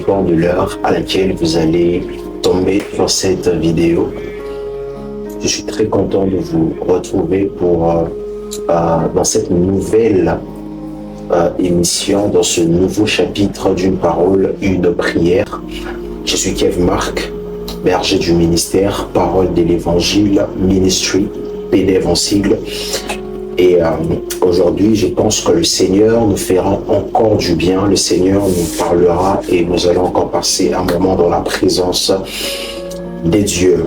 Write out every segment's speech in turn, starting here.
dépend de l'heure à laquelle vous allez tomber sur cette vidéo. Je suis très content de vous retrouver dans cette nouvelle émission, dans ce nouveau chapitre d'une parole, une prière. Je suis Kev Marc, berger du ministère Parole de l'Évangile Ministry, PDF en sigle. Et aujourd'hui, je pense que le Seigneur nous fera encore du bien. Le Seigneur nous parlera et nous allons encore passer un moment dans la présence des dieux.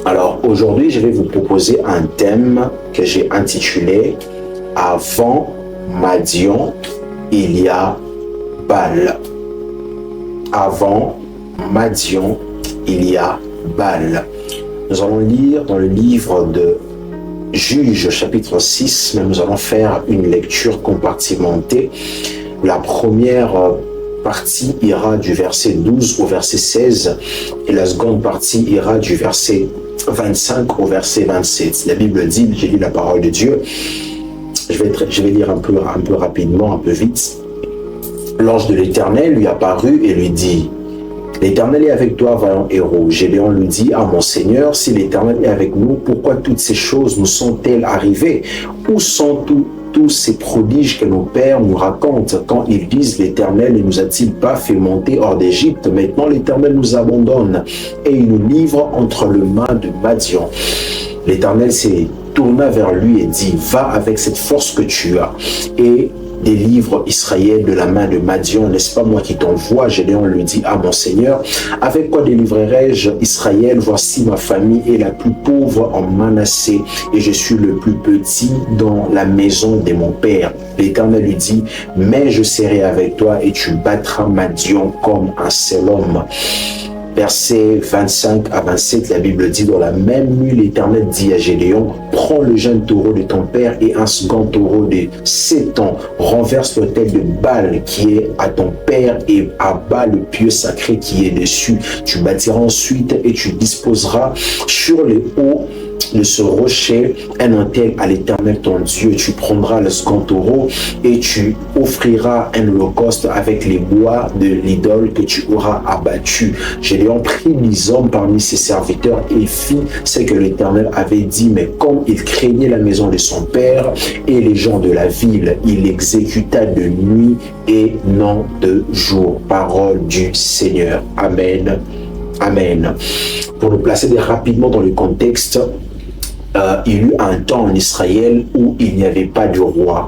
Alors aujourd'hui, je vais vous proposer un thème que j'ai intitulé « Avant Madian, il y a Baal ». Avant Madian, il y a Baal. Nous allons lire dans le livre de Juge chapitre 6, mais nous allons faire une lecture compartimentée. La première partie ira du verset 12 au verset 16 et la seconde partie ira du verset 25 au verset 27. La Bible dit, j'ai lu la parole de Dieu, je vais lire un peu rapidement, un peu vite. L'ange de l'Éternel lui apparut et lui dit: l'Éternel est avec toi, vaillant héros. Gédéon lui dit: ah mon Seigneur, si l'Éternel est avec nous, pourquoi toutes ces choses nous sont-elles arrivées? Où sont tous ces prodiges que nos pères nous racontent quand ils disent: l'Éternel ne nous a-t-il pas fait monter hors d'Égypte? Maintenant l'Éternel nous abandonne et il nous livre entre les mains de Madian. L'Éternel s'est tourna vers lui et dit: va avec cette force que tu as et délivre Israël de la main de Madian. N'est-ce pas moi qui t'envoie? Gédéon lui dit: ah mon Seigneur, avec quoi délivrerai-je Israël? Voici ma famille est la plus pauvre en Manassé et je suis le plus petit dans la maison de mon père. L'Éternel lui dit: mais je serai avec toi et tu battras Madian comme un seul homme. Versets 25 à 27, la Bible dit: dans la même nuit, l'Éternel dit à Gédéon: prends le jeune taureau de ton père et un second taureau de 7 ans, renverse l'autel de Baal qui est à ton père et abat le pieu sacré qui est dessus. Tu bâtiras ensuite et tu disposeras sur les hauts de ce rocher un autel à l'Éternel ton Dieu. Tu prendras le second taureau et tu offriras un holocauste avec les bois de l'idole que tu auras abattu. Gédéon prit 10 hommes parmi ses serviteurs et fit ce que l'Éternel avait dit, mais comme il craignait la maison de son père et les gens de la ville, il exécuta de nuit et non de jour. Parole du Seigneur. Amen. Amen. Pour nous placer rapidement dans le contexte, il y eut un temps en Israël où il n'y avait pas de roi.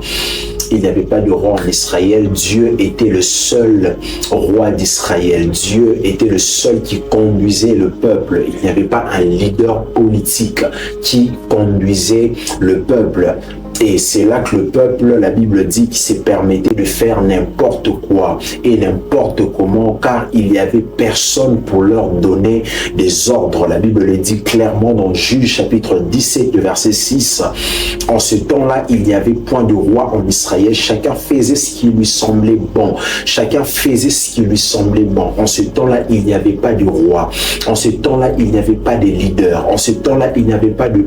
Il n'y avait pas de roi en Israël. Dieu était le seul roi d'Israël. Dieu était le seul qui conduisait le peuple. Il n'y avait pas un leader politique qui conduisait le peuple. Et c'est là que le peuple, la Bible dit, qu'il s'est permetté de faire n'importe quoi et n'importe comment, car il n'y avait personne pour leur donner des ordres. La Bible le dit clairement dans Juge chapitre 17, verset 6. En ce temps-là, il n'y avait point de roi en Israël. Chacun faisait ce qui lui semblait bon. Chacun faisait ce qui lui semblait bon. En ce temps-là, il n'y avait pas de roi. En ce temps-là, il n'y avait pas de leader. En ce temps-là, il n'y avait pas de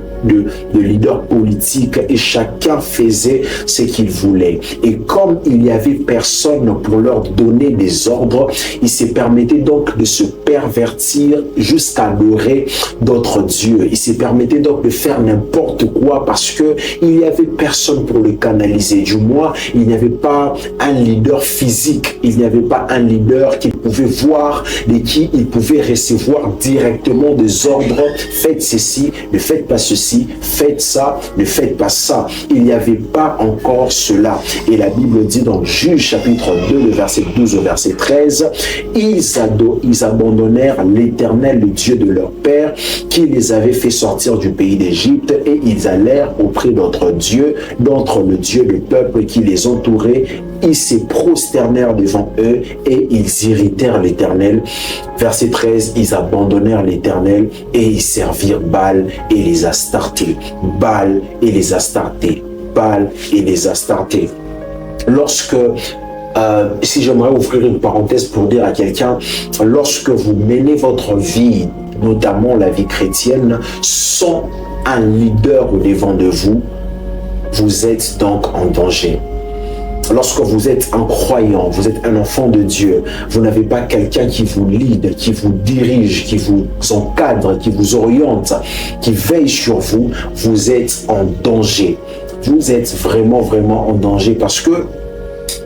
leader politique et chacun faisait ce qu'il voulait. Et comme il n'y avait personne pour leur donner des ordres, il se permettait donc de se pervertir jusqu'à adorer d'autres dieux. Il se permettait donc de faire n'importe quoi parce que il n'y avait personne pour le canaliser. Du moins, il n'y avait pas un leader physique. Il n'y avait pas un leader qu'il pouvait voir, de qui il pouvait recevoir directement des ordres. Faites ceci, ne faites pas ceci, faites ça, ne faites pas ça. Il n'y avait pas encore cela. Et la Bible dit dans Juge chapitre 2, le verset 12 au verset 13, ils abandonnèrent l'Éternel, le Dieu de leur père, qui les avait fait sortir du pays d'Égypte, et ils allèrent auprès d'autres dieux, d'entre le Dieu du peuple qui les entourait. Ils se prosternèrent devant eux et ils irritèrent l'Éternel. Verset 13, ils abandonnèrent l'Éternel et ils servirent Baal et les Astartés. Baal et les Astartés. Baal et les Astartés. Lorsque, si j'aimerais ouvrir une parenthèse pour dire à quelqu'un, lorsque vous menez votre vie, notamment la vie chrétienne, sans un leader au devant de vous, vous êtes donc en danger. lorsque vous êtes un croyant, vous êtes un enfant de Dieu, vous n'avez pas quelqu'un qui vous lead, qui vous dirige, qui vous encadre, qui vous oriente, qui veille sur vous, vous êtes en danger. Vous êtes vraiment, vraiment en danger parce que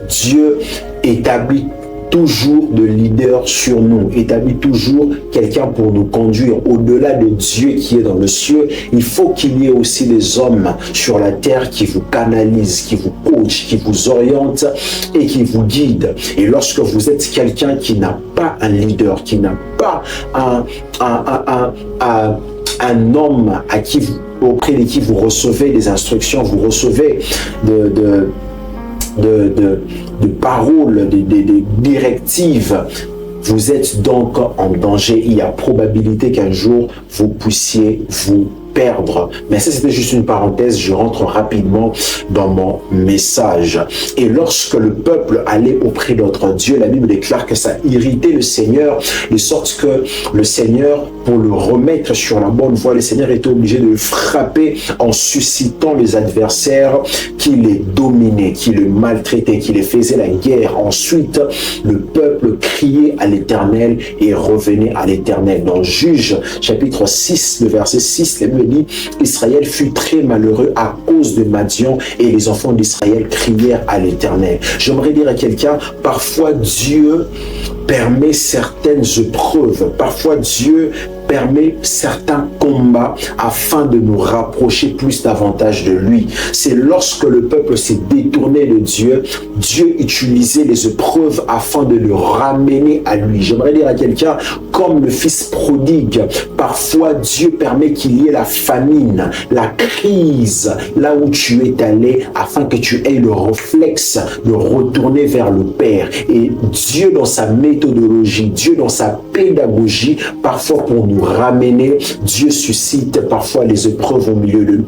Dieu établit toujours de leader sur nous, établit toujours quelqu'un pour nous conduire. Au-delà de Dieu qui est dans le ciel, il faut qu'il y ait aussi des hommes sur la terre qui vous canalisent, qui vous coachent, qui vous orientent et qui vous guident. Et lorsque vous êtes quelqu'un qui n'a pas un leader, qui n'a pas un homme auprès de qui vous recevez des instructions, vous recevez de paroles, des directives, vous êtes donc en danger. Il y a probabilité qu'un jour vous puissiez vous perdre. Mais ça, c'était juste une parenthèse. Je rentre rapidement dans mon message. Et lorsque le peuple allait auprès de notre Dieu, la Bible déclare que ça irritait le Seigneur, de sorte que le Seigneur, pour le remettre sur la bonne voie, le Seigneur était obligé de le frapper en suscitant les adversaires qui les dominaient, qui le maltraitaient, qui les faisaient la guerre. Ensuite, le peuple criait à l'Éternel et revenait à l'Éternel. Dans Juge, chapitre 6, le verset 6, la Bible dit, Israël fut très malheureux à cause de Madian et les enfants d'Israël crièrent à l'Éternel. J'aimerais dire à quelqu'un, parfois Dieu permet certaines épreuves, parfois Dieu permet certains combats afin de nous rapprocher plus davantage de lui. C'est lorsque le peuple s'est détourné de Dieu, Dieu utilisait les épreuves afin de le ramener à lui. J'aimerais dire à quelqu'un, comme le fils prodigue, parfois Dieu permet qu'il y ait la famine, la crise, là où tu es allé, afin que tu aies le réflexe de retourner vers le Père. Et Dieu dans sa méthodologie, Dieu dans sa pédagogie, parfois pour nous ramener, Dieu suscite parfois les épreuves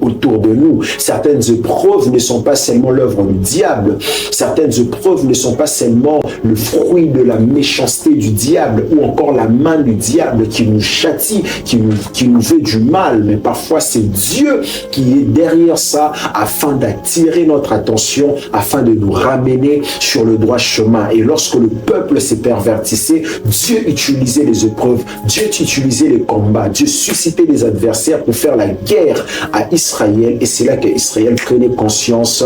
autour de nous. Certaines épreuves ne sont pas seulement l'œuvre du diable, certaines épreuves ne sont pas seulement le fruit de la méchanceté du diable ou encore la main du diable qui nous châtie, qui nous fait du mal, mais parfois c'est Dieu qui est derrière ça afin d'attirer notre attention, afin de nous ramener sur le droit chemin. Et lorsque le peuple s'est pervertissé, Dieu utilisait les épreuves, Dieu utilisait les combats, Dieu suscitait des adversaires pour faire la guerre à Israël, et c'est là que Israël prenait conscience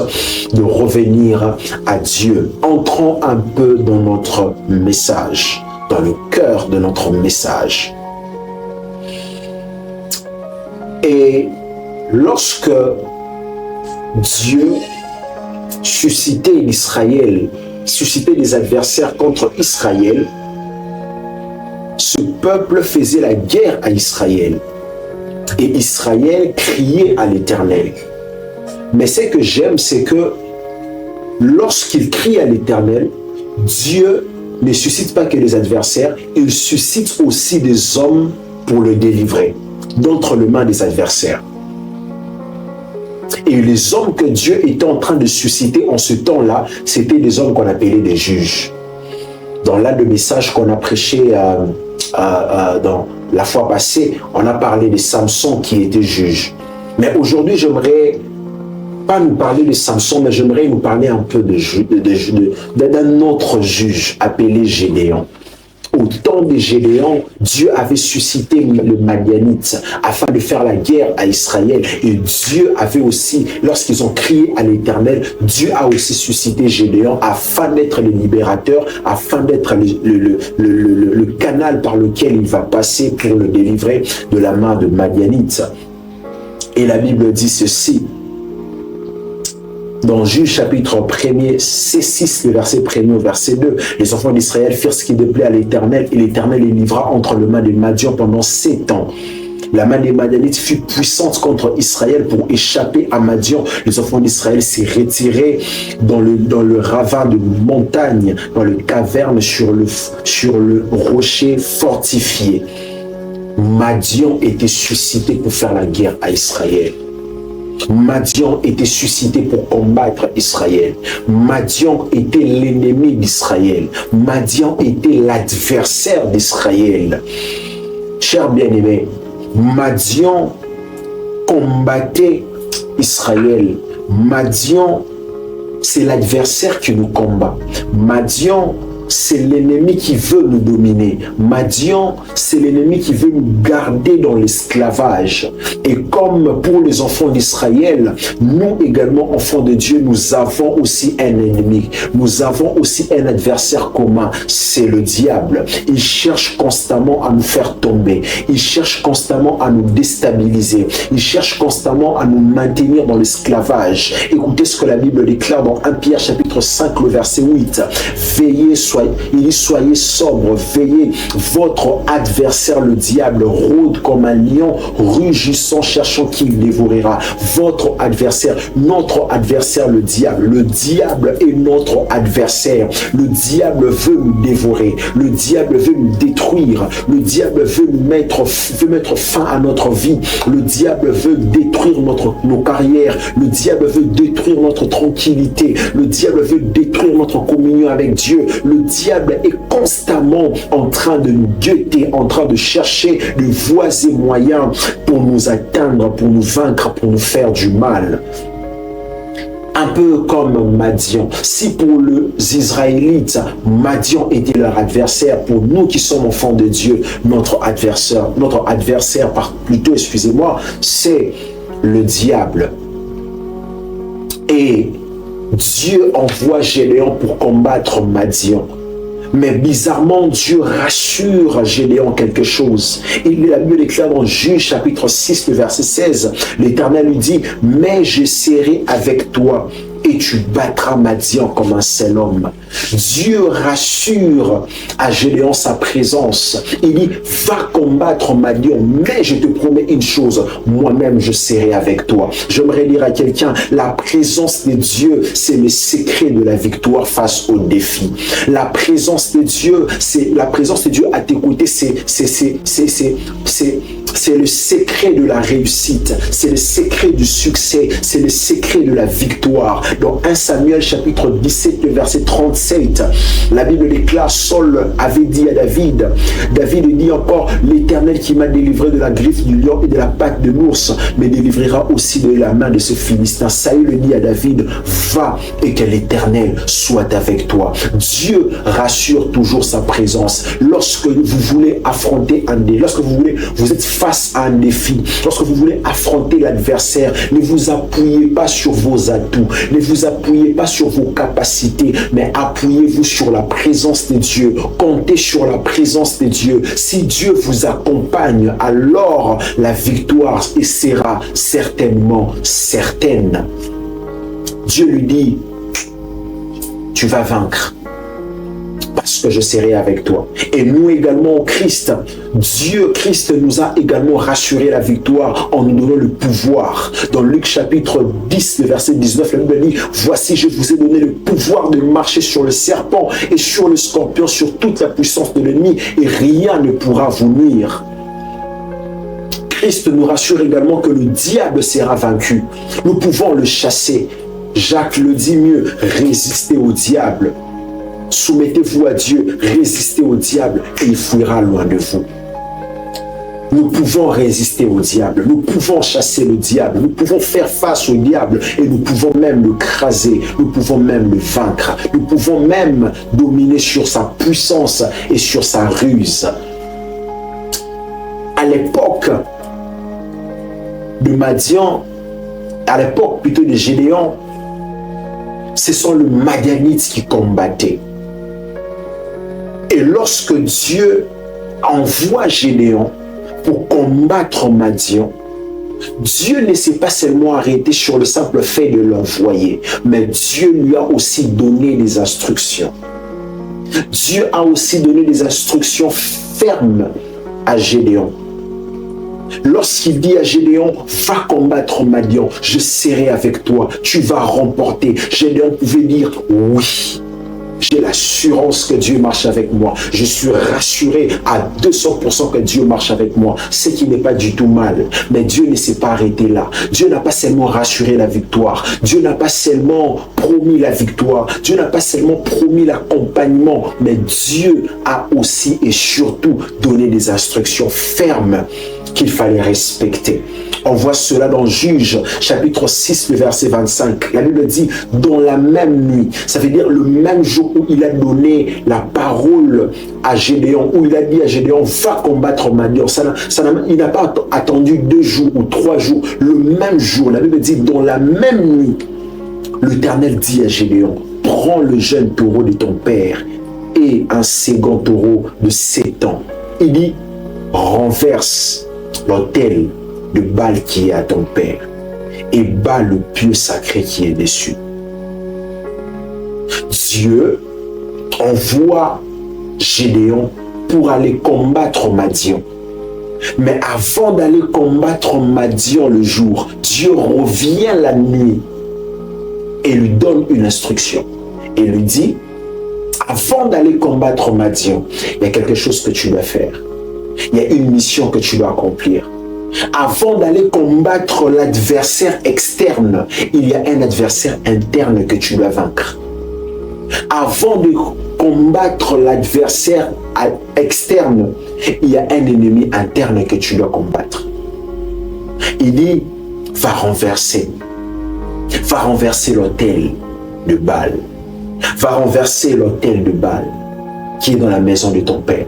de revenir à Dieu. Entrons un peu dans notre message, dans le cœur de notre message. Et lorsque Dieu suscitait l'Israël, suscitait des adversaires contre Israël, ce peuple faisait la guerre à Israël. Et Israël criait à l'Éternel. Mais ce que j'aime, c'est que lorsqu'il crie à l'Éternel, Dieu ne suscite pas que les adversaires, il suscite aussi des hommes pour le délivrer d'entre les mains des adversaires. Et les hommes que Dieu était en train de susciter en ce temps-là, c'était des hommes qu'on appelait des juges. Dans l'un des messages qu'on a prêché dans la fois passée, on a parlé de Samson qui était juge. Mais aujourd'hui, j'aimerais pas nous parler de Samson, mais j'aimerais nous parler un peu d'un autre juge appelé Gédéon. Au temps de Gédéon, Dieu avait suscité le Madianite afin de faire la guerre à Israël. Et Dieu avait aussi, lorsqu'ils ont crié à l'Éternel, Dieu a aussi suscité Gédéon afin d'être le libérateur, afin d'être le canal par lequel il va passer pour le délivrer de la main de Madianite. Et la Bible dit ceci. Dans Juge chapitre 1er, C6, le verset 1er au verset 2, les enfants d'Israël firent ce qui déplaît à l'Éternel, et l'Éternel les livra entre les mains des Madians pendant 7 ans. La main des Madianites fut puissante contre Israël pour échapper à Madian. Les enfants d'Israël s'est retirés dans le ravin de montagne, dans le caverne sur le rocher fortifié. Madian était suscité pour faire la guerre à Israël. Madian était suscité pour combattre Israël. Madian était l'ennemi d'Israël. Madian était l'adversaire d'Israël. Chers bien-aimés, Madian combattait Israël. Madian c'est l'adversaire qui nous combat. Madian, c'est l'ennemi qui veut nous dominer. Madian, c'est l'ennemi qui veut nous garder dans l'esclavage. Et comme pour les enfants d'Israël, nous également, enfants de Dieu, nous avons aussi un ennemi. Nous avons aussi un adversaire commun, c'est le diable. Il cherche constamment à nous faire tomber. Il cherche constamment à nous déstabiliser. Il cherche constamment à nous maintenir dans l'esclavage. Écoutez ce que la Bible déclare dans 1 Pierre chapitre 5, le verset 8. Veillez, il dit, soyez sobres, veillez. Votre adversaire, le diable, rôde comme un lion, rugissant, cherchant qui il dévorera. Votre adversaire, notre adversaire, le diable. Le diable est notre adversaire. Le diable veut nous dévorer. Le diable veut nous détruire. Le diable veut mettre fin à notre vie. Le diable veut détruire nos carrières. Le diable veut détruire notre tranquillité. Le diable veut détruire notre communion avec Dieu. Le diable est constamment en train de nous guetter, en train de chercher de voies et moyens pour nous atteindre, pour nous vaincre, pour nous faire du mal. Un peu comme Madian. Si pour les Israélites, Madian était leur adversaire, pour nous qui sommes enfants de Dieu, notre adversaire, c'est le diable. Et Dieu envoie Gédéon pour combattre Madian. Mais bizarrement, Dieu rassure Gédéon quelque chose. La Bible déclare dans Juge chapitre 6, le verset 16, l'Éternel lui dit, « Mais je serai avec toi. » Et tu battras Madian comme un seul homme. Dieu rassure à Gédéon sa présence. Il dit, va combattre Madian, mais je te promets une chose, moi-même je serai avec toi. J'aimerais dire à quelqu'un, la présence de Dieu, c'est le secret de la victoire face aux défis. La présence de Dieu, à tes côtés, c'est le secret de la réussite, c'est le secret du succès, c'est le secret de la victoire. Dans 1 Samuel chapitre 17, le verset 37, la Bible déclare, Saul avait dit à David dit encore, l'Éternel qui m'a délivré de la griffe du lion et de la patte de l'ours, me délivrera aussi de la main de ce Philistin. Saül dit à David, va et que l'Éternel soit avec toi. Dieu rassure toujours sa présence. Lorsque vous voulez affronter un défi, lorsque vous êtes face à un défi, lorsque vous voulez affronter l'adversaire, ne vous appuyez pas sur vos atouts, ne vous appuyez pas sur vos capacités, mais appuyez-vous sur la présence de Dieu. Comptez sur la présence de Dieu. Si Dieu vous accompagne, alors la victoire sera certainement certaine. Dieu lui dit, tu vas vaincre, parce que je serai avec toi. Et nous également au Christ, Christ nous a également rassuré la victoire en nous donnant le pouvoir. Dans Luc chapitre 10, le verset 19, la Bible dit, voici je vous ai donné le pouvoir de marcher sur le serpent et sur le scorpion, sur toute la puissance de l'ennemi, et rien ne pourra vous nuire. Christ nous rassure également que le diable sera vaincu. Nous pouvons le chasser. Jacques le dit mieux, résistez au diable. Soumettez-vous à Dieu, résistez au diable et il fuira loin de vous. Nous pouvons résister au diable, nous pouvons chasser le diable, nous pouvons faire face au diable et nous pouvons même le craser, nous pouvons même le vaincre, nous pouvons même dominer sur sa puissance et sur sa ruse. À l'époque de Madian, à l'époque plutôt de Gédéon, ce sont les Madianites qui combattaient. Et lorsque Dieu envoie Gédéon pour combattre Madian, Dieu ne s'est pas seulement arrêté sur le simple fait de l'envoyer, mais Dieu lui a aussi donné des instructions. Dieu a aussi donné des instructions fermes à Gédéon. Lorsqu'il dit à Gédéon, va combattre Madian, je serai avec toi, tu vas remporter. Gédéon pouvait dire, oui, j'ai l'assurance que Dieu marche avec moi. Je suis rassuré à 200% que Dieu marche avec moi. Ce qui n'est pas du tout mal. Mais Dieu ne s'est pas arrêté là. Dieu n'a pas seulement rassuré la victoire. Dieu n'a pas seulement promis la victoire. Dieu n'a pas seulement promis l'accompagnement. Mais Dieu a aussi et surtout donné des instructions fermes qu'il fallait respecter. On voit cela dans Juge, chapitre 6, le verset 25. La Bible dit, dans la même nuit, ça veut dire le même jour où il a donné la parole à Gédéon, où il a dit à Gédéon, va combattre Madian. Il n'a pas attendu 2 jours ou 3 jours. Le même jour, la Bible dit, dans la même nuit, l'Éternel dit à Gédéon, prends le jeune taureau de ton père et un second taureau de 7 ans. Il dit, renverse l'autel de Baal qui est à ton père et bats le pieu sacré qui est dessus. Dieu envoie Gédéon pour aller combattre Madian. Mais avant d'aller combattre Madian le jour, Dieu revient la nuit et lui donne une instruction. Et lui dit, avant d'aller combattre Madian, il y a quelque chose que tu dois faire. Il y a une mission que tu dois accomplir. Avant d'aller combattre l'adversaire externe, il y a un adversaire interne que tu dois vaincre. Avant de combattre l'adversaire externe, il y a un ennemi interne que tu dois combattre. Il dit, va renverser l'autel de Baal. Va renverser l'autel de Baal qui est dans la maison de ton père.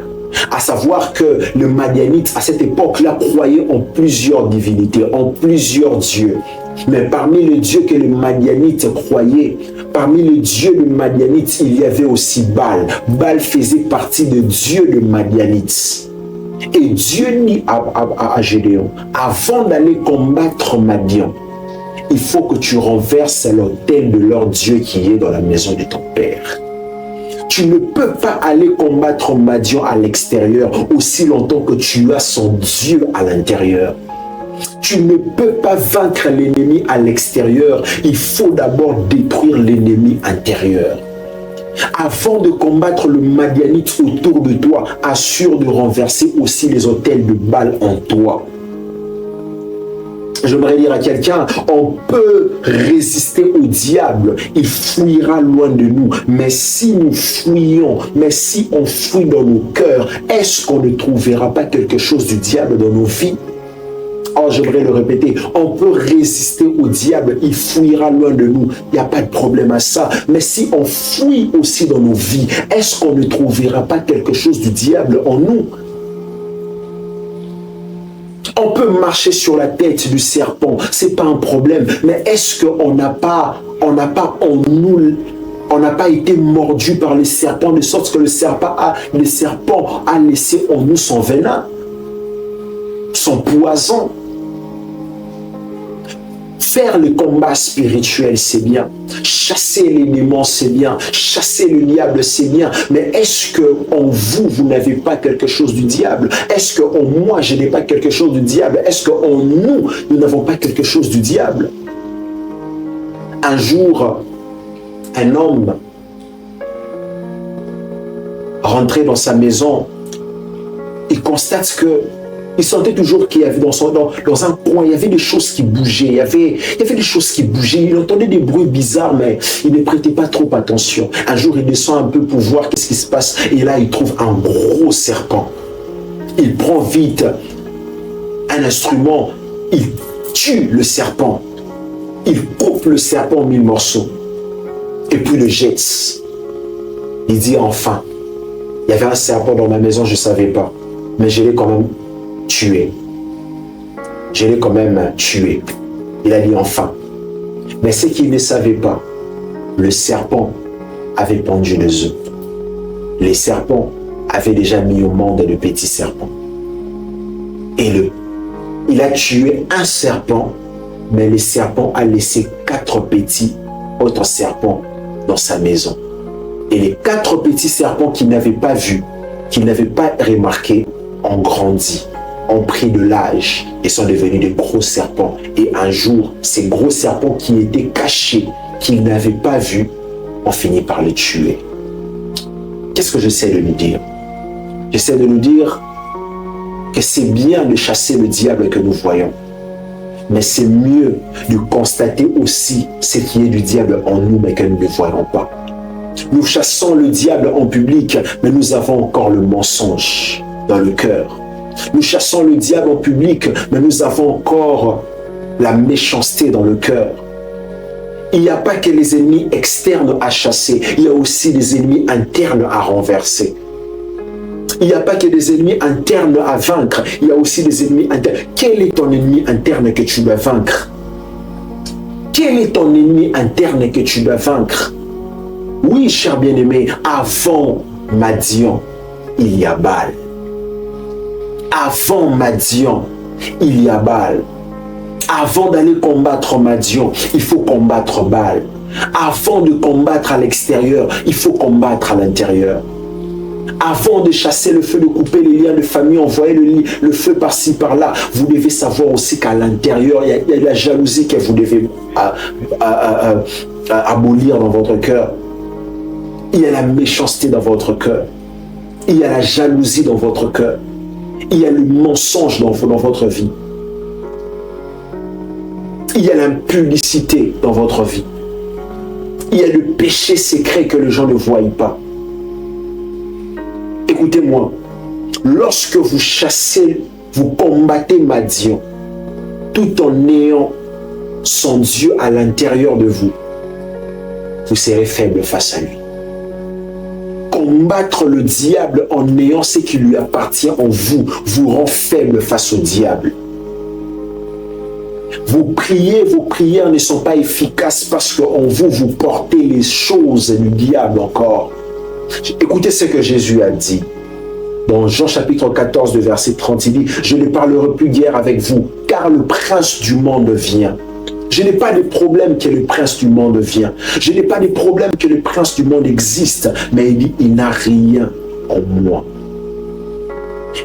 À savoir que le Madianite, à cette époque-là, croyait en plusieurs divinités, en plusieurs dieux. Mais parmi les dieux que le Madianite croyait, parmi les dieux de Madianite, il y avait aussi Baal. Baal faisait partie des dieux de Madianite. Et Dieu dit à Gédéon, avant d'aller combattre Madian, il faut que tu renverses l'autel de leur Dieu qui est dans la maison de ton père. Tu ne peux pas aller combattre Madian à l'extérieur aussi longtemps que tu as son Dieu à l'intérieur. Tu ne peux pas vaincre l'ennemi à l'extérieur. Il faut d'abord détruire l'ennemi intérieur. Avant de combattre le Madianite autour de toi, assure de renverser aussi les autels de Baal en toi. J'aimerais dire à quelqu'un, on peut résister au diable, il fuira loin de nous. Mais si nous fuyons, mais si on fuit dans nos cœurs, est-ce qu'on ne trouvera pas quelque chose du diable dans nos vies? Oh, j'aimerais le répéter, on peut résister au diable, il fuira loin de nous, il n'y a pas de problème à ça. Mais si on fuit aussi dans nos vies, est-ce qu'on ne trouvera pas quelque chose du diable en nous? On peut marcher sur la tête du serpent, c'est pas un problème. Mais est-ce qu'on n'a pas en nous, on n'a pas été mordu par le serpent, de sorte que le serpent a laissé en nous son venin, son poison. Faire le combat spirituel, c'est bien. Chasser les démons, c'est bien. Chasser le diable, c'est bien. Mais est-ce qu'en vous, vous n'avez pas quelque chose du diable? Est-ce qu'en moi, je n'ai pas quelque chose du diable? Est-ce qu'en nous, nous n'avons pas quelque chose du diable? Un jour, un homme rentré dans sa maison, il constate que il sentait toujours qu'il y avait dans un coin, il y avait des choses qui bougeaient, il y avait des choses qui bougeaient, il entendait des bruits bizarres, mais il ne prêtait pas trop attention. Un jour, il descend un peu pour voir qu'est-ce qui se passe, et là, il trouve un gros serpent. Il prend vite un instrument, il tue le serpent, il coupe le serpent en 1000 morceaux, et puis le jette. Il dit enfin, il y avait un serpent dans ma maison, je ne savais pas, mais je l'ai quand même tué. Je l'ai quand même tué. Il a dit enfin. Mais ce qu'il ne savait pas, le serpent avait pondu les œufs. Les serpents avaient déjà mis au monde de petits serpents. Et il a tué un serpent, mais le serpent a laissé 4 petits autres serpents dans sa maison. Et les 4 petits serpents qu'il n'avait pas vus, qu'il n'avait pas remarqués, ont grandi, ont pris de l'âge et sont devenus des gros serpents. Et un jour, ces gros serpents qui étaient cachés, qu'ils n'avaient pas vus, ont fini par les tuer. Qu'est-ce que j'essaie de nous dire? J'essaie de nous dire que c'est bien de chasser le diable que nous voyons, mais c'est mieux de constater aussi ce qui est du diable en nous, mais que nous ne voyons pas. Nous chassons le diable en public, mais nous avons encore le mensonge dans le cœur. Nous chassons le diable en public, mais nous avons encore la méchanceté dans le cœur. Il n'y a pas que les ennemis externes à chasser, il y a aussi des ennemis internes à renverser. Il n'y a pas que des ennemis internes à vaincre, il y a aussi des ennemis internes. Quel est ton ennemi interne que tu dois vaincre? Quel est ton ennemi interne que tu dois vaincre? Oui, cher bien-aimé, avant Madian, il y a Baal. Avant Madian, il y a Baal. Avant d'aller combattre Madian, il faut combattre Baal. Avant de combattre à l'extérieur, il faut combattre à l'intérieur. Avant de chasser le feu, de couper les liens de famille, envoyer le feu par-ci, par-là, vous devez savoir aussi qu'à l'intérieur, il y a la jalousie que vous devez abolir dans votre cœur. Il y a la méchanceté dans votre cœur. Il y a la jalousie dans votre cœur. Il y a le mensonge dans votre vie. Il y a l'impudicité dans votre vie. Il y a le péché secret que les gens ne voient pas. Écoutez-moi, lorsque vous chassez, vous combattez Madian, tout en ayant son Dieu à l'intérieur de vous, vous serez faible face à lui. Combattre le diable en ayant ce qui lui appartient en vous, vous rend faible face au diable. Vous priez, vos prières ne sont pas efficaces parce qu'en vous, vous portez les choses du diable encore. Écoutez ce que Jésus a dit. Dans Jean chapitre 14, verset 30, il dit « Je ne parlerai plus guère avec vous, car le prince du monde vient. Je n'ai pas de problème que le prince du monde vient. Je n'ai pas de problème que le prince du monde existe. » Mais il dit « Il n'a rien en moi.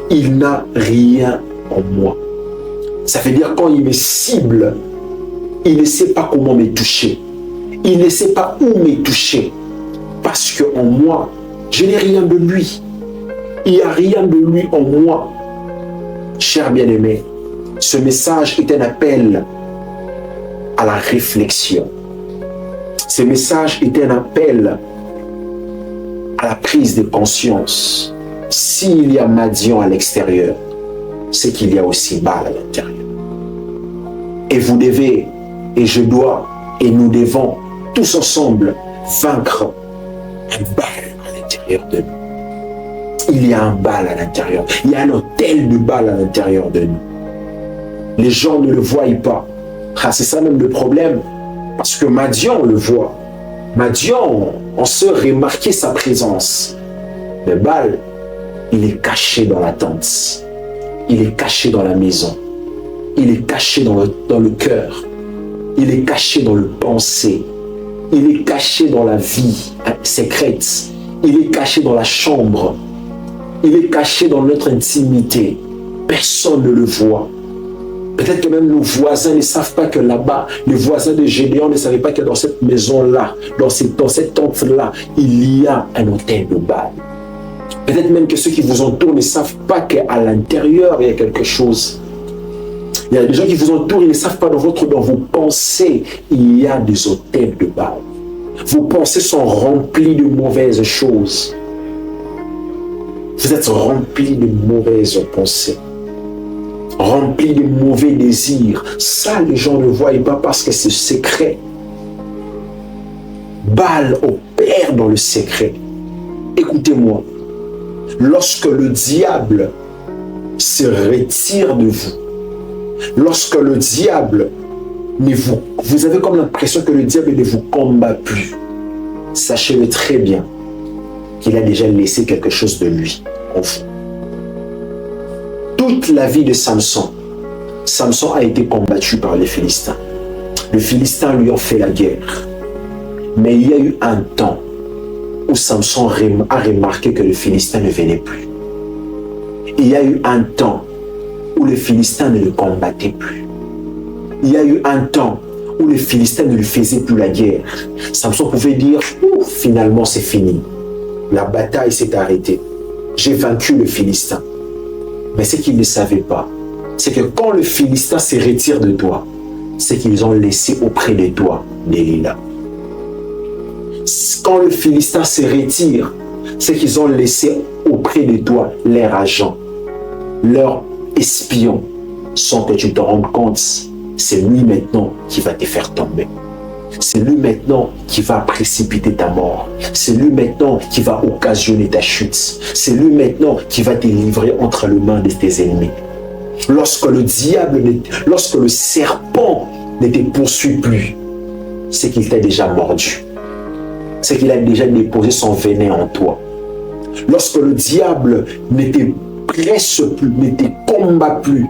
Il n'a rien en moi. » Ça veut dire quand il me cible, il ne sait pas comment me toucher. Il ne sait pas où me toucher. Parce qu'en moi, je n'ai rien de lui. Il n'y a rien de lui en moi. Cher bien-aimé, ce message est un appel à la réflexion. Ce message est un appel à la prise de conscience. S'il y a Madian à l'extérieur, c'est qu'il y a aussi Baal à l'intérieur. Et vous devez, et je dois, et nous devons tous ensemble vaincre un Baal à l'intérieur de nous. Il y a un Baal à l'intérieur. Il y a un hôtel de Baal à l'intérieur de nous. Les gens ne le voient pas. Ah, c'est ça même le problème. Parce que Madian, on le voit. Madian, on sait remarquer sa présence. Mais Baal, il est caché dans la tente. Il est caché dans la maison. Il est caché dans le cœur. Il est caché dans le pensée. Il est caché dans la vie secrète. Il est caché dans la chambre. Il est caché dans notre intimité. Personne ne le voit. Peut-être que même nos voisins ne savent pas que là-bas, les voisins de Gédéon ne savaient pas que dans cette maison-là, dans cette tente-là, il y a un hôtel de Baal. Peut-être même que ceux qui vous entourent ne savent pas qu'à l'intérieur, il y a quelque chose. Il y a des gens qui vous entourent, ils ne savent pas dans vos pensées, il y a des hôtels de Baal. Vos pensées sont remplies de mauvaises choses. Vous êtes remplis de mauvaises pensées, remplis de mauvais désirs. Ça, les gens ne voient pas parce que c'est secret. Baal opère dans le secret. Écoutez-moi, lorsque le diable se retire de vous, lorsque le diable vous avez comme l'impression que le diable ne vous combat plus, sachez-le très bien qu'il a déjà laissé quelque chose de lui en vous. Toute la vie de Samson, Samson a été combattu par les Philistins. Les Philistins lui ont fait la guerre. Mais il y a eu un temps où Samson a remarqué que les Philistins ne venaient plus. Il y a eu un temps où les Philistins ne le combattaient plus. Il y a eu un temps où les Philistins ne lui faisaient plus la guerre. Samson pouvait dire « Finalement, c'est fini. La bataille s'est arrêtée. J'ai vaincu le Philistin. » Mais ce qu'ils ne savaient pas, c'est que quand le Philistin se retire de toi, c'est qu'ils ont laissé auprès de toi Delilah. Quand le Philistin se retire, c'est qu'ils ont laissé auprès de toi leur agent. leur espion, sans que tu te rendes compte, c'est lui maintenant qui va te faire tomber. C'est lui maintenant qui va précipiter ta mort. C'est lui maintenant qui va occasionner ta chute. C'est lui maintenant qui va te livrer entre les mains de tes ennemis. Lorsque le serpent ne te poursuit plus, c'est qu'il t'a déjà mordu. C'est qu'il a déjà déposé son venin en toi. Lorsque le diable ne te presse plus, ne te combat plus,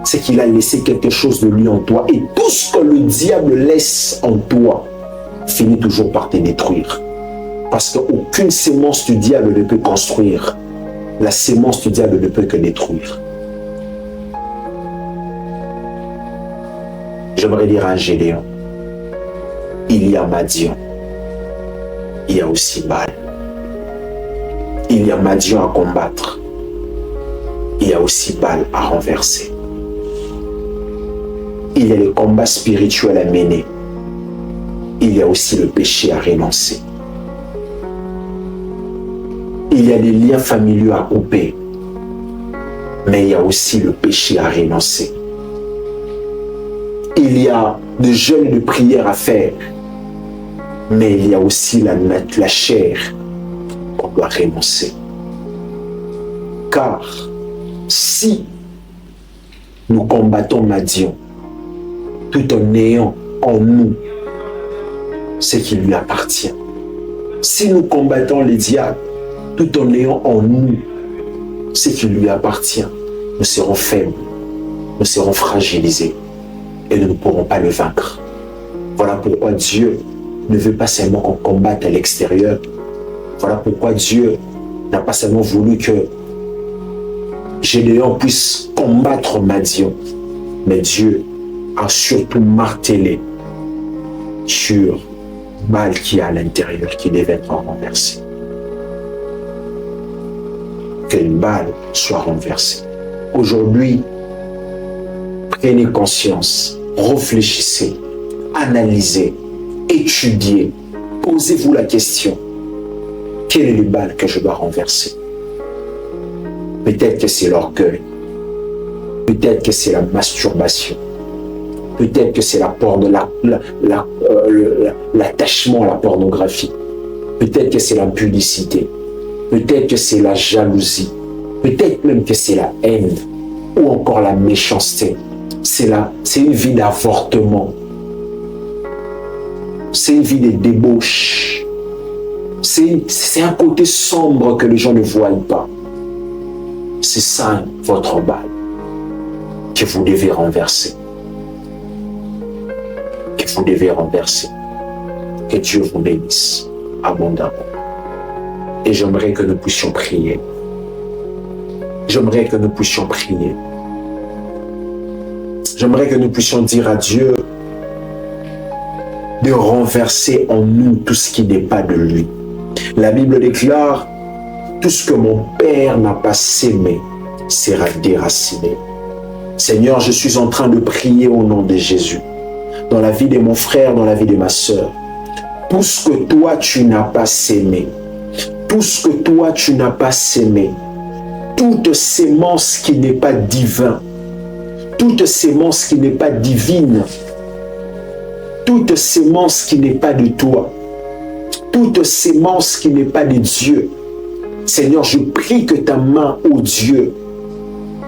c'est qu'il a laissé quelque chose de lui en toi. Et tout ce que le diable laisse en toi finit toujours par te détruire. Parce qu'aucune sémence du diable ne peut construire. La sémence du diable ne peut que détruire. J'aimerais dire à Gédéon, il y a Madian, il y a aussi Baal. Il y a Madian à combattre, il y a aussi Baal à renverser. Il y a les combats spirituels à mener. Il y a aussi le péché à renoncer. Il y a des liens familiaux à couper. Mais il y a aussi le péché à renoncer. Il y a de jeûnes de prière à faire. Mais il y a aussi la chair qu'on doit renoncer. Car si nous combattons Madian, tout en ayant en nous ce qui lui appartient. Si nous combattons les diables, tout en ayant en nous ce qui lui appartient, nous serons faibles, nous serons fragilisés et nous ne pourrons pas le vaincre. Voilà pourquoi Dieu ne veut pas seulement qu'on combatte à l'extérieur. Voilà pourquoi Dieu n'a pas seulement voulu que Gédéon puisse combattre Madian, mais Dieu a surtout martelé sur Baal qui est à l'intérieur, qui devait être renversé. Que le Baal soit renversé. Aujourd'hui, prenez conscience, réfléchissez, analysez, étudiez, posez-vous la question, quel est le Baal que je dois renverser? Peut-être que c'est l'orgueil, peut-être que c'est la masturbation, peut-être que c'est l'attachement à la pornographie. Peut-être que c'est l'impudicité. Peut-être que c'est la jalousie. Peut-être même que c'est la haine. Ou encore la méchanceté. C'est une vie d'avortement. C'est une vie de débauche. C'est un côté sombre que les gens ne voient pas. C'est ça votre Baal que vous devez renverser. Vous devez renverser. Que Dieu vous bénisse abondamment. Et j'aimerais que nous puissions prier. J'aimerais que nous puissions prier. J'aimerais que nous puissions dire à Dieu de renverser en nous tout ce qui n'est pas de lui. La Bible déclare, tout ce que mon Père n'a pas sémé sera déraciné. Seigneur, je suis en train de prier au nom de Jésus. Dans la vie de mon frère, dans la vie de ma sœur. Tout ce que toi, tu n'as pas sémé, tout ce que toi, tu n'as pas sémé, toute sémence qui n'est pas divine, toute sémence qui n'est pas divine, toute sémence qui n'est pas de toi, toute sémence qui n'est pas de Dieu, Seigneur, je prie que ta main, ô Dieu,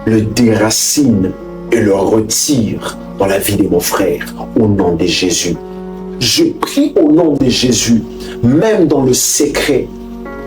le déracine et le retire dans la vie de mon frère, au nom de Jésus. Je prie au nom de Jésus, même dans le secret,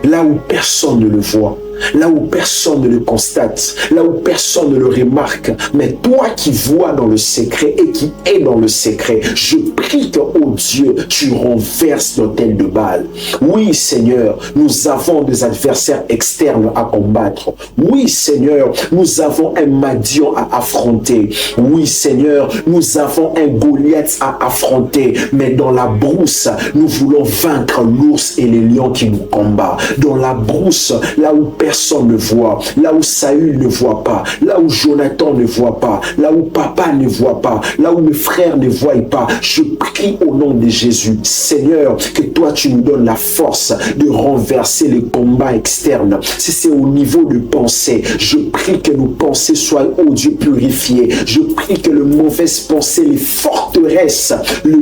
là où personne ne le voit, là où personne ne le constate, là où personne ne le remarque, mais toi qui vois dans le secret et qui es dans le secret, je prie que, oh Dieu, tu renverses l'autel de Baal. Oui, Seigneur, nous avons des adversaires externes à combattre. Oui, Seigneur, nous avons un Madian à affronter. Oui, Seigneur, nous avons un Goliath à affronter. Mais dans la brousse, nous voulons vaincre l'ours et les lions qui nous combattent. Dans la brousse, là où personne ne voit, là où Saül ne voit pas, là où Jonathan ne voit pas, là où papa ne voit pas, là où mes frères ne voient pas. Je prie au nom de Jésus, Seigneur, que toi tu nous donnes la force de renverser les combats externes. Si c'est au niveau de pensée, je prie que nos pensées soient, oh Dieu, purifiées. Je prie que les mauvaises pensées, les forteresses, le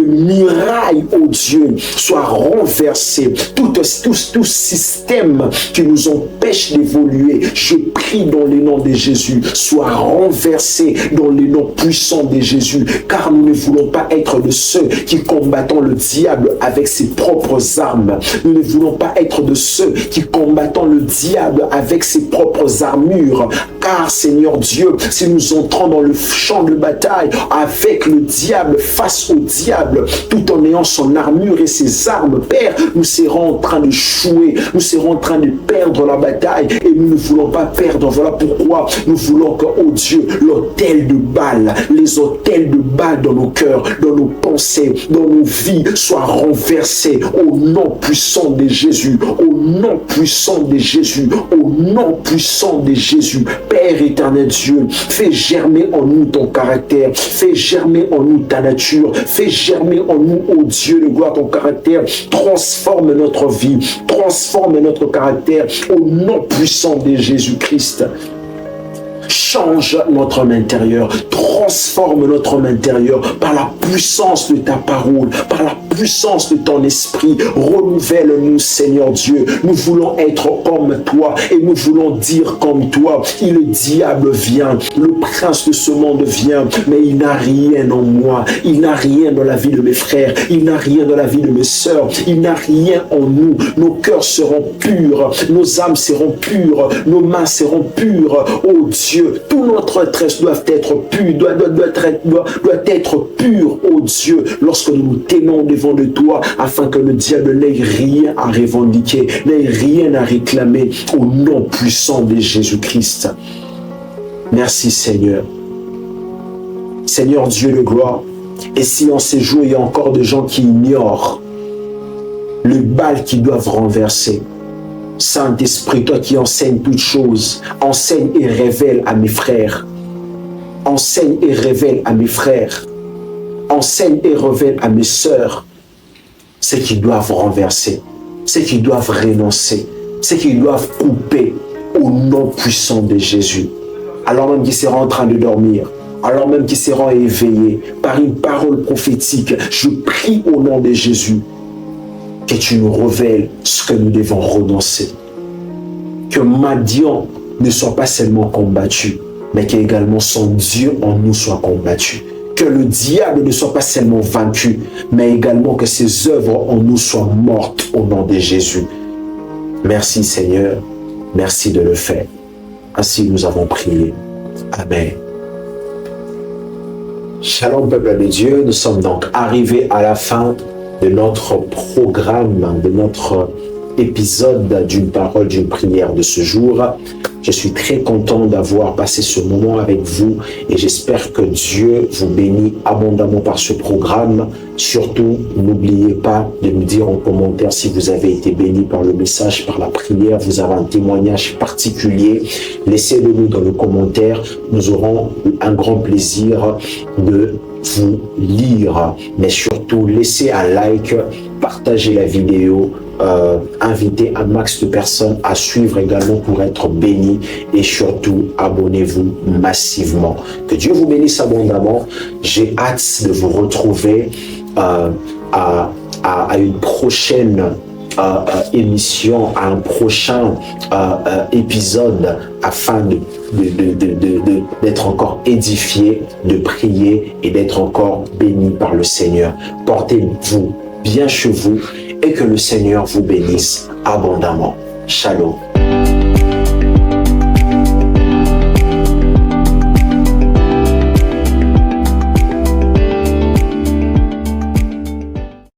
mirail, oh Dieu, soit renversé. Tout système qui nous empêche d'évoluer, je prie dans le nom de Jésus, soit renversé dans le nom puissant de Jésus, car nous ne voulons pas être de ceux qui combattons le diable avec ses propres armes. Nous ne voulons pas être de ceux qui combattons le diable avec ses propres armures, car Seigneur Dieu, si nous entrons dans le champ de bataille avec le diable, face au diable, tout en ayant son armure et ses armes, Père, nous serons en train de chouer, nous serons en train de perdre la bataille et nous ne voulons pas perdre. Voilà pourquoi nous voulons que, oh Dieu, l'autel de Baal, les autels de Baal dans nos cœurs, dans nos pensées, dans nos vies soient renversés au nom puissant de Jésus, au nom puissant de Jésus, au nom puissant de Jésus. Père éternel Dieu, fais germer en nous ton caractère, fais germer en nous ta nature, fais germer en nous, oh Dieu de gloire, ton caractère, transforme notre vie, transforme notre caractère au nom puissant de Jésus-Christ. Change notre homme intérieur, transforme notre homme intérieur par la puissance de ta parole, par la puissance de ton esprit. Renouvelle-nous, Seigneur Dieu. Nous voulons être comme toi et nous voulons dire comme toi. Et le diable vient, le prince de ce monde vient, mais il n'a rien en moi. Il n'a rien dans la vie de mes frères. Il n'a rien dans la vie de mes sœurs. Il n'a rien en nous. Nos cœurs seront purs, nos âmes seront pures, nos mains seront pures. Oh Dieu, tout notre être doit être pur, doit être pur, oh Dieu, lorsque nous nous tenons devant de toi, afin que le diable n'ait rien à revendiquer, n'ait rien à réclamer, au nom puissant de Jésus-Christ. Merci Seigneur. Seigneur Dieu de gloire, et si en ces jours il y a encore des gens qui ignorent le Baal qu'ils doivent renverser, Saint-Esprit, toi qui enseignes toutes choses, enseigne et révèle à mes frères. Enseigne et révèle à mes frères. Enseigne et révèle à mes sœurs ce qu'ils doivent renverser, ce qu'ils doivent renoncer, ce qu'ils doivent couper au nom puissant de Jésus. Alors même qu'ils seront en train de dormir, alors même qu'ils seront éveillés par une parole prophétique, je prie au nom de Jésus que tu nous révèles ce que nous devons renoncer. Que Madian ne soit pas seulement combattu, mais qu'également son Dieu en nous soit combattu. Que le diable ne soit pas seulement vaincu, mais également que ses œuvres en nous soient mortes au nom de Jésus. Merci Seigneur, merci de le faire. Ainsi nous avons prié. Amen. Shalom peuple de Dieu, nous sommes donc arrivés à la fin de notre programme, de notre épisode d'une parole, d'une prière de ce jour. Je suis très content d'avoir passé ce moment avec vous et j'espère que Dieu vous bénit abondamment par ce programme. Surtout, n'oubliez pas de nous dire en commentaire si vous avez été béni par le message, par la prière, vous avez un témoignage particulier. Laissez-le nous dans le commentaire. Nous aurons un grand plaisir de vous lire. Mais surtout, laissez un like, partagez la vidéo, invitez un max de personnes à suivre également pour être bénis et surtout abonnez-vous massivement. Que Dieu vous bénisse abondamment. J'ai hâte de vous retrouver à une prochaine émission, à un prochain épisode afin d'être encore édifié, de prier et d'être encore béni par le Seigneur. Portez-vous bien chez vous et que le Seigneur vous bénisse abondamment. Shalom.